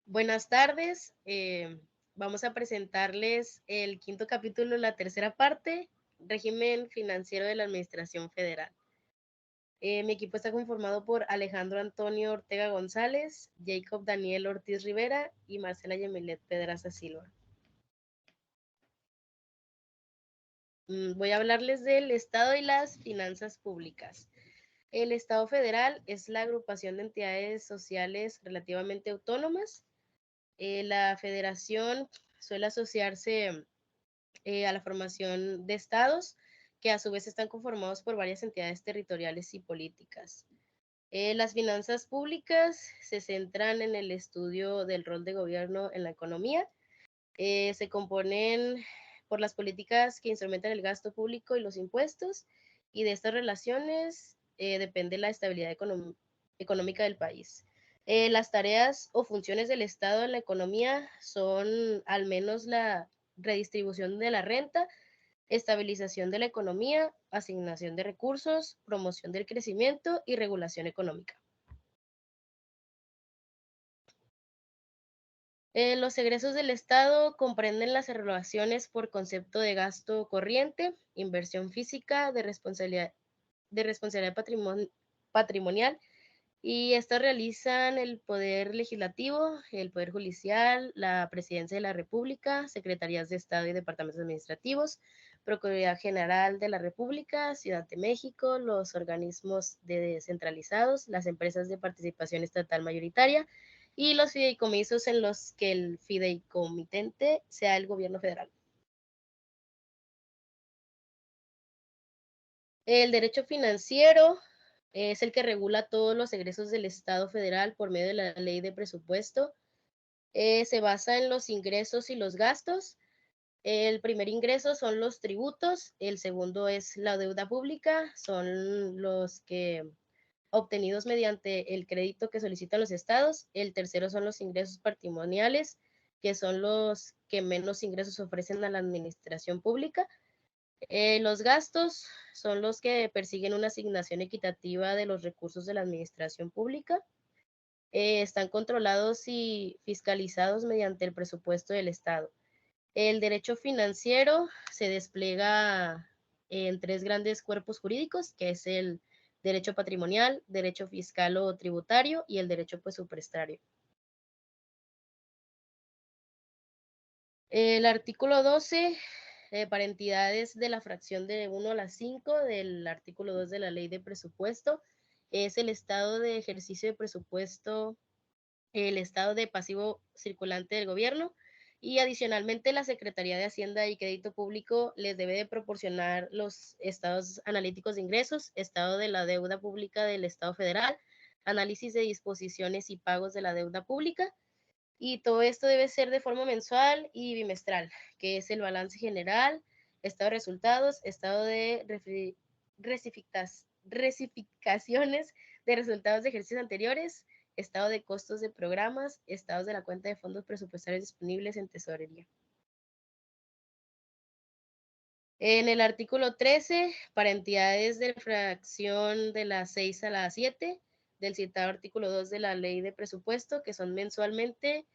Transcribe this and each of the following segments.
Buenas tardes. Vamos a presentarles el quinto capítulo, la tercera parte, régimen financiero de la Administración Federal. Mi equipo está conformado por Alejandro Antonio Ortega González, Jacob Daniel Ortiz Rivera y Marcela Yemilet Pedraza Silva. Voy a hablarles del Estado y las finanzas públicas. El Estado federal es la agrupación de entidades sociales relativamente autónomas. La federación suele asociarse a la formación de estados que a su vez están conformados por varias entidades territoriales y políticas. Las finanzas públicas se centran en el estudio del rol de gobierno en la economía. Se componen por las políticas que instrumentan el gasto público y los impuestos, y de estas relaciones depende la estabilidad económica del país. Las tareas o funciones del Estado en la economía son al menos la redistribución de la renta, estabilización de la economía, asignación de recursos, promoción del crecimiento y regulación económica. Los egresos del Estado comprenden las erogaciones por concepto de gasto corriente, inversión física, de responsabilidad patrimonial, y estas realizan el Poder Legislativo, el Poder Judicial, la Presidencia de la República, Secretarías de Estado y Departamentos Administrativos, Procuraduría General de la República, Ciudad de México, los organismos descentralizados, las empresas de participación estatal mayoritaria y los fideicomisos en los que el fideicomitente sea el gobierno federal. El derecho financiero es el que regula todos los egresos del Estado federal por medio de la ley de presupuesto. Se basa en los ingresos y los gastos. El primer ingreso son los tributos, el segundo es la deuda pública, son los que obtenidos mediante el crédito que solicitan los estados. El tercero son los ingresos patrimoniales, que son los que menos ingresos ofrecen a la administración pública. Los gastos son los que persiguen una asignación equitativa de los recursos de la administración pública. Están controlados y fiscalizados mediante el presupuesto del Estado. El derecho financiero se despliega en tres grandes cuerpos jurídicos, que es el derecho patrimonial, derecho fiscal o tributario y el derecho presupuestario. El artículo 12, para entidades de la fracción de 1 a la 5 del artículo 2 de la ley de presupuesto, es el estado de ejercicio de presupuesto, el estado de pasivo circulante del gobierno, y adicionalmente la Secretaría de Hacienda y Crédito Público les debe de proporcionar los estados analíticos de ingresos, estado de la deuda pública del Estado federal, análisis de disposiciones y pagos de la deuda pública, y todo esto debe ser de forma mensual y bimestral, que es el balance general, estado de resultados, estado de rectificaciones de resultados de ejercicios anteriores, estado de costos de programas, estados de la cuenta de fondos presupuestarios disponibles en tesorería. En el artículo 13, para entidades de fracción de la 6 a la 7, del citado artículo 2 de la ley de presupuesto, que son mensualmente,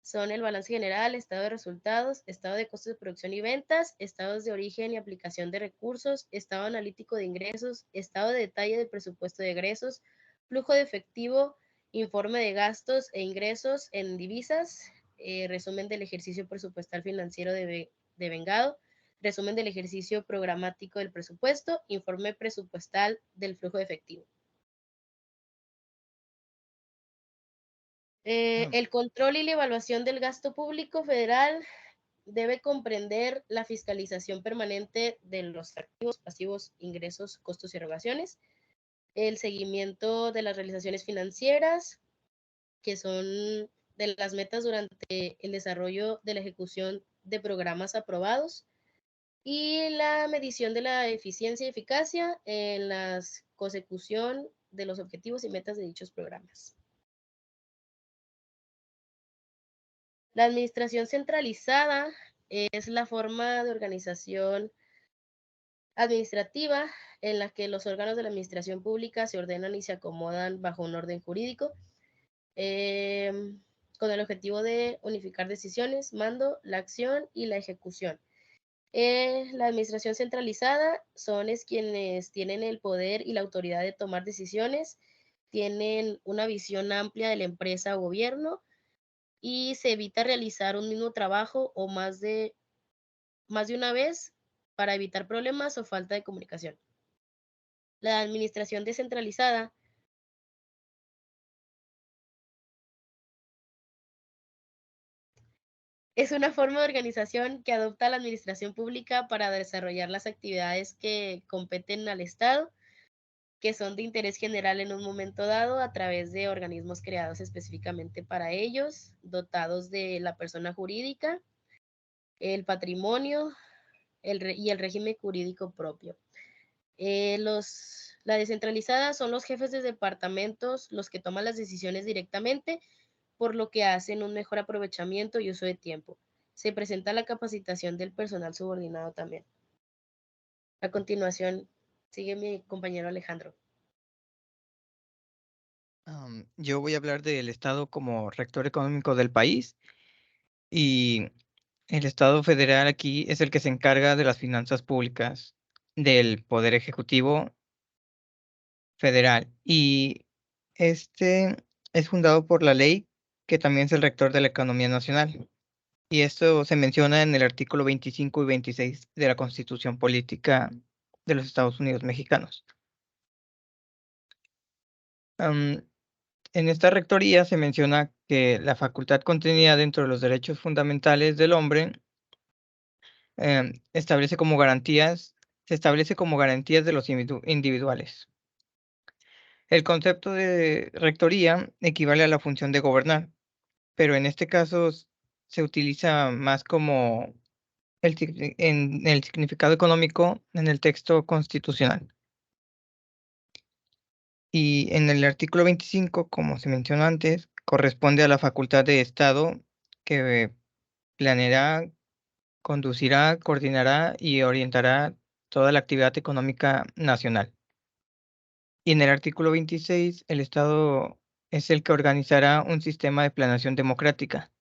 son el balance general, estado de resultados, estado de costos de producción y ventas, estados de origen y aplicación de recursos, estado analítico de ingresos, estado de detalle del presupuesto de egresos, flujo de efectivo, informe de gastos e ingresos en divisas, resumen del ejercicio presupuestal financiero devengado, resumen del ejercicio programático del presupuesto, informe presupuestal del flujo de efectivo. El control y la evaluación del gasto público federal debe comprender la fiscalización permanente de los activos, pasivos, ingresos, costos y erogaciones, el seguimiento de las realizaciones financieras, que son de las metas durante el desarrollo de la ejecución de programas aprobados, y la medición de la eficiencia y eficacia en la consecución de los objetivos y metas de dichos programas. La administración centralizada es la forma de organización administrativa en la que los órganos de la administración pública se ordenan y se acomodan bajo un orden jurídico. con el objetivo de unificar decisiones, mando, la acción y la ejecución. La administración centralizada es quienes tienen el poder y la autoridad de tomar decisiones, tienen una visión amplia de la empresa o gobierno y se evita realizar un mismo trabajo o más de una vez para evitar problemas o falta de comunicación. La administración descentralizada es una forma de organización que adopta la administración pública para desarrollar las actividades que competen al Estado, que son de interés general en un momento dado a través de organismos creados específicamente para ellos, dotados de la persona jurídica, el patrimonio y el régimen jurídico propio. La descentralizada son los jefes de departamentos los que toman las decisiones directamente, por lo que hacen un mejor aprovechamiento y uso de tiempo. Se presenta la capacitación del personal subordinado también. A continuación, sigue mi compañero Alejandro. Yo voy a hablar del Estado como rector económico del país y el Estado federal aquí es el que se encarga de las finanzas públicas del Poder Ejecutivo Federal y este es fundado por la ley que también es el rector de la economía nacional. Y esto se menciona en el artículo 25 y 26 de la Constitución Política de los Estados Unidos Mexicanos. Am, en esta rectoría se menciona que la facultad contenida dentro de los derechos fundamentales del hombre establece como garantías, se establece como garantías de los individuales. El concepto de rectoría equivale a la función de gobernar, pero en este caso se utiliza más como en el significado económico en el texto constitucional. Y en el artículo 25, como se mencionó antes, corresponde a la facultad de Estado que planeará, conducirá, coordinará y orientará toda la actividad económica nacional. Y en el artículo 26, el Estado es el que organizará un sistema de planeación democrática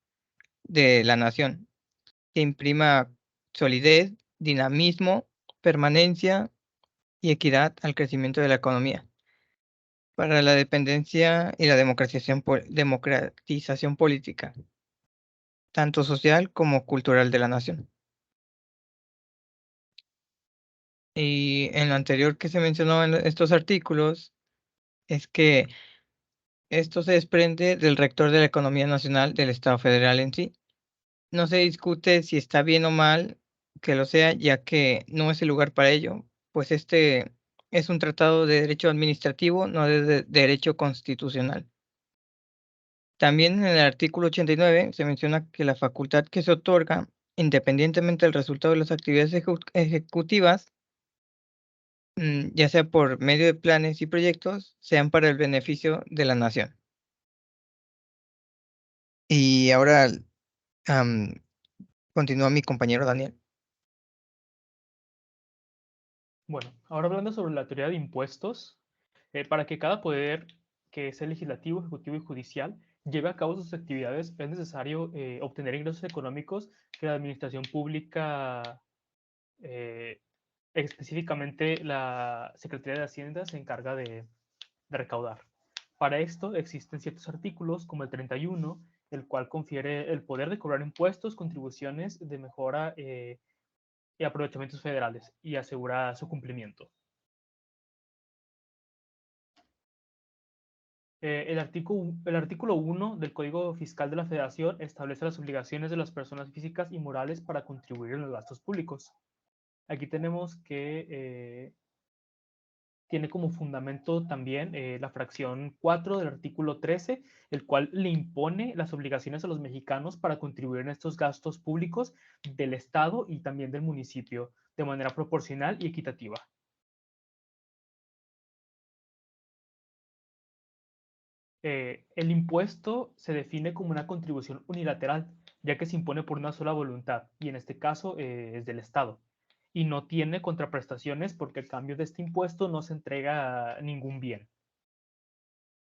de la nación, que imprima solidez, dinamismo, permanencia y equidad al crecimiento de la economía, para la dependencia y la democratización política, tanto social como cultural de la nación. Y en lo anterior que se mencionó en estos artículos es que esto se desprende del rector de la economía nacional del Estado federal en sí. No se discute si está bien o mal que lo sea, ya que no es el lugar para ello, pues este es un tratado de derecho administrativo, no de derecho constitucional. También en el artículo 89 se menciona que la facultad que se otorga, independientemente del resultado de las actividades ejecutivas, ya sea por medio de planes y proyectos, sean para el beneficio de la nación. Y ahora continúa mi compañero Daniel. Bueno, ahora hablando sobre la teoría de impuestos, para que cada poder, que es el legislativo, ejecutivo y judicial, lleve a cabo sus actividades, es necesario obtener ingresos económicos que la administración pública, eh, específicamente la Secretaría de Hacienda, se encarga de recaudar. Para esto existen ciertos artículos, como el 31, el cual confiere el poder de cobrar impuestos, contribuciones de mejora y aprovechamientos federales y asegura su cumplimiento. El artículo 1 del Código Fiscal de la Federación establece las obligaciones de las personas físicas y morales para contribuir en los gastos públicos. Aquí tenemos que tiene como fundamento también la fracción 4 del artículo 13, el cual le impone las obligaciones a los mexicanos para contribuir en estos gastos públicos del Estado y también del municipio de manera proporcional y equitativa. El impuesto se define como una contribución unilateral, ya que se impone por una sola voluntad, y en este caso es del Estado, y no tiene contraprestaciones porque a cambio de este impuesto no se entrega ningún bien.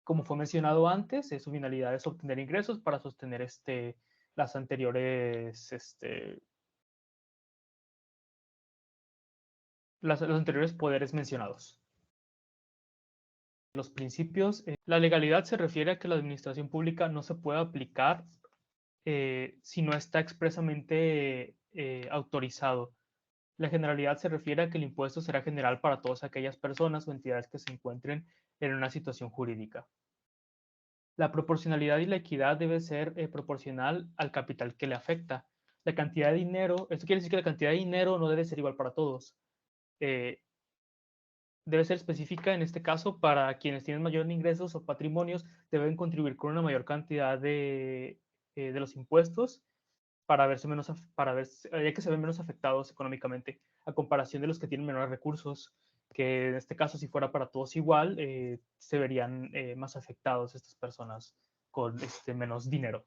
Como fue mencionado antes, su finalidad es obtener ingresos para sostener las anteriores, los anteriores poderes mencionados. Los principios, la legalidad se refiere a que la administración pública no se puede aplicar si no está expresamente autorizado. La generalidad se refiere a que el impuesto será general para todas aquellas personas o entidades que se encuentren en una situación jurídica. La proporcionalidad y la equidad debe ser proporcional al capital que le afecta. La cantidad de dinero, esto quiere decir que la cantidad de dinero no debe ser igual para todos. Debe ser específica en este caso para quienes tienen mayores ingresos o patrimonios, deben contribuir con una mayor cantidad de los impuestos para verse menos, ya que se ven menos afectados económicamente a comparación de los que tienen menores recursos, que en este caso si fuera para todos igual, se verían más afectados estas personas con menos dinero.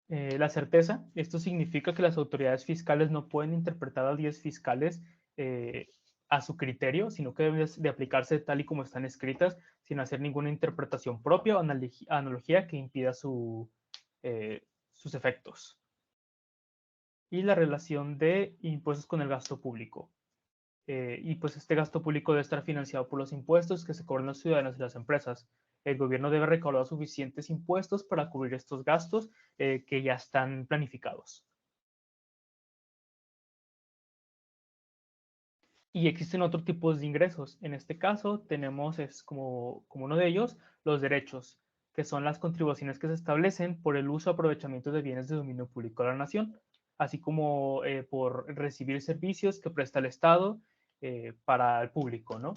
La certeza, esto significa que las autoridades fiscales no pueden interpretar las leyes fiscales a su criterio, sino que deben de aplicarse tal y como están escritas, sin hacer ninguna interpretación propia o analogía que impida sus efectos. Y la relación de impuestos con el gasto público. Y pues este gasto público debe estar financiado por los impuestos que se cobran los ciudadanos y las empresas. El gobierno debe recaudar suficientes impuestos para cubrir estos gastos que ya están planificados. Y existen otros tipos de ingresos. En este caso tenemos como uno de ellos los derechos, que son las contribuciones que se establecen por el uso o aprovechamiento de bienes de dominio público de la nación, así como por recibir servicios que presta el Estado para el público, ¿no?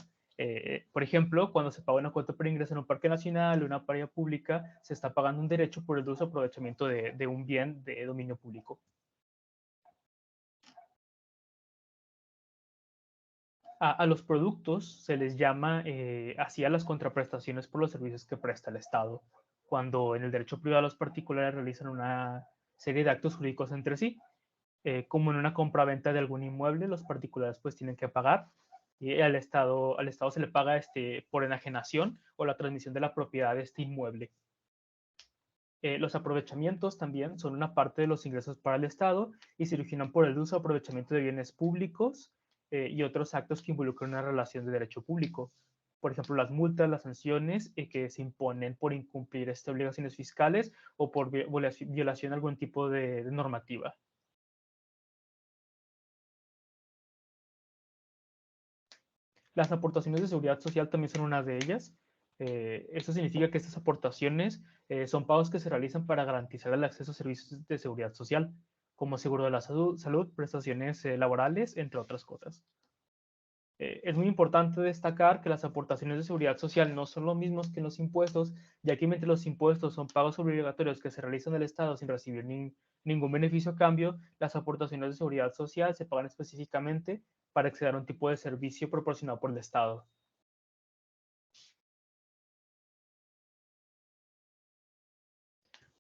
Por ejemplo, cuando se paga una cuota por ingreso en un parque nacional o una playa pública, se está pagando un derecho por el uso o aprovechamiento de un bien de dominio público. A los productos se les llama así a las contraprestaciones por los servicios que presta el Estado, cuando en el derecho privado los particulares realizan una serie de actos jurídicos entre sí, como en una compraventa de algún inmueble, los particulares pues tienen que pagar y al Estado se le paga por enajenación o la transmisión de la propiedad de este inmueble. Los aprovechamientos también son una parte de los ingresos para el Estado y se originan por el uso o aprovechamiento de bienes públicos y otros actos que involucran una relación de derecho público. Por ejemplo, las multas, las sanciones que se imponen por incumplir obligaciones fiscales o por violación de algún tipo de normativa. Las aportaciones de seguridad social también son una de ellas. Esto significa que estas aportaciones son pagos que se realizan para garantizar el acceso a servicios de seguridad social, como seguro de la salud, prestaciones laborales, entre otras cosas. Es muy importante destacar que las aportaciones de seguridad social no son lo mismos que los impuestos, ya que mientras los impuestos son pagos obligatorios que se realizan del Estado sin recibir ningún beneficio a cambio, las aportaciones de seguridad social se pagan específicamente para acceder a un tipo de servicio proporcionado por el Estado.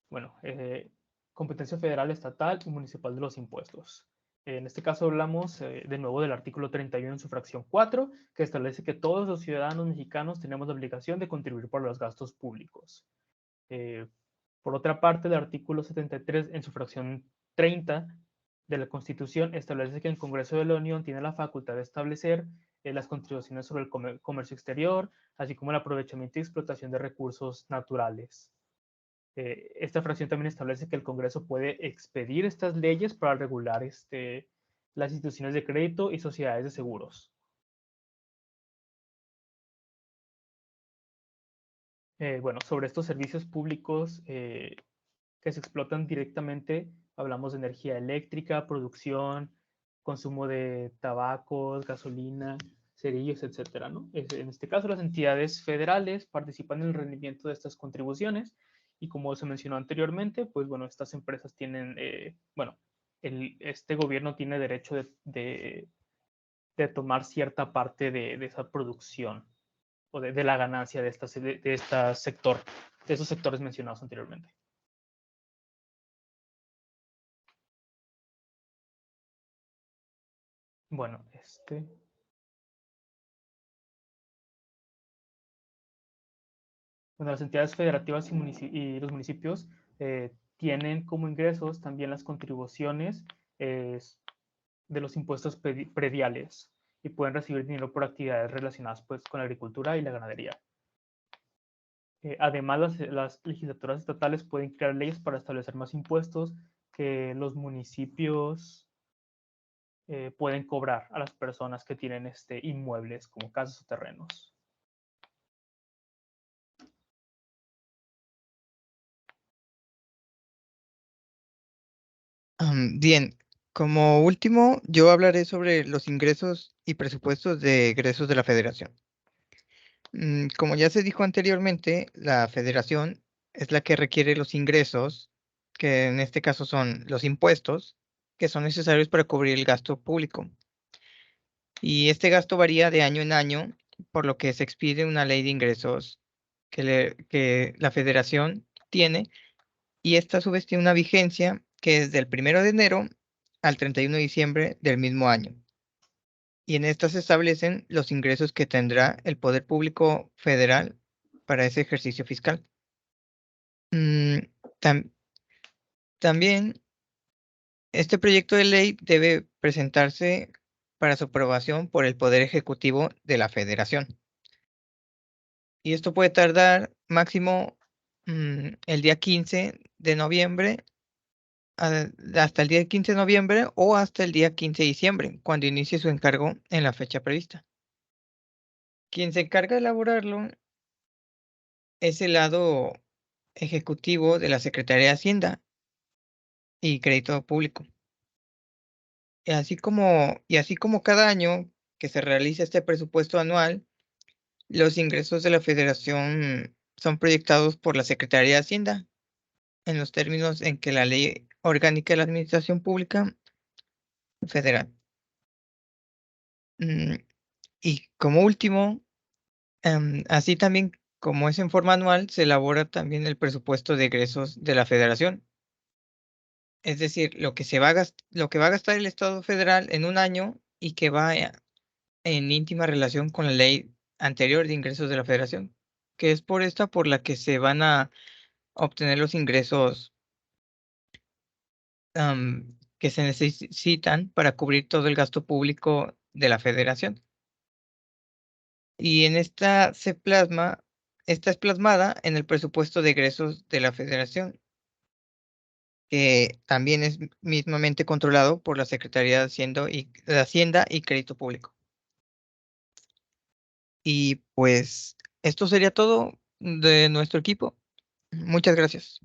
Bueno, competencia federal, estatal y municipal de los impuestos. En este caso hablamos de nuevo del artículo 31 en su fracción 4, que establece que todos los ciudadanos mexicanos tenemos la obligación de contribuir por los gastos públicos. Por otra parte, el artículo 73 en su fracción 30 de la Constitución establece que el Congreso de la Unión tiene la facultad de establecer las contribuciones sobre el comercio exterior, así como el aprovechamiento y explotación de recursos naturales. Esta fracción también establece que el Congreso puede expedir estas leyes para regular las instituciones de crédito y sociedades de seguros. Bueno, sobre estos servicios públicos que se explotan directamente, hablamos de energía eléctrica, producción, consumo de tabacos, gasolina, cerillos, etcétera, ¿no? En este caso, las entidades federales participan en el rendimiento de estas contribuciones y como se mencionó anteriormente, pues bueno, estas empresas tienen, bueno, este gobierno tiene derecho de tomar cierta parte de esa producción o de la ganancia de este sector, de esos sectores mencionados anteriormente. Bueno, donde las entidades federativas y los municipios tienen como ingresos también las contribuciones de los impuestos prediales y pueden recibir dinero por actividades relacionadas pues, con la agricultura y la ganadería. Además, las legislaturas estatales pueden crear leyes para establecer más impuestos que los municipios pueden cobrar a las personas que tienen inmuebles como casas o terrenos. Bien, como último, yo hablaré sobre los ingresos y presupuestos de egresos de la Federación. Como ya se dijo anteriormente, la Federación es la que requiere los ingresos, que en este caso son los impuestos, que son necesarios para cubrir el gasto público. Y este gasto varía de año en año, por lo que se expide una ley de ingresos que la Federación tiene, y esta a su vez tiene una vigencia que es del 1 de enero al 31 de diciembre del mismo año. Y en esta se establecen los ingresos que tendrá el Poder Público Federal para ese ejercicio fiscal. También este proyecto de ley debe presentarse para su aprobación por el Poder Ejecutivo de la Federación. Y esto puede tardar máximo el día 15 de noviembre, hasta el día 15 de noviembre o hasta el día 15 de diciembre, cuando inicie su encargo en la fecha prevista. Quien se encarga de elaborarlo es el lado ejecutivo de la Secretaría de Hacienda y Crédito Público. Y así como cada año que se realiza este presupuesto anual, los ingresos de la Federación son proyectados por la Secretaría de Hacienda en los términos en que la Ley Orgánica de la Administración Pública Federal. Y como último, así también como es en forma anual, se elabora también el presupuesto de egresos de la Federación. Es decir, lo que va a gastar el Estado federal en un año y que va en íntima relación con la ley anterior de ingresos de la Federación, que es por la que se van a obtener los ingresos que se necesitan para cubrir todo el gasto público de la Federación. Y esta es plasmada en el presupuesto de egresos de la Federación, que también es mismamente controlado por la Secretaría de Hacienda y Crédito Público. Y pues esto sería todo de nuestro equipo. Muchas gracias.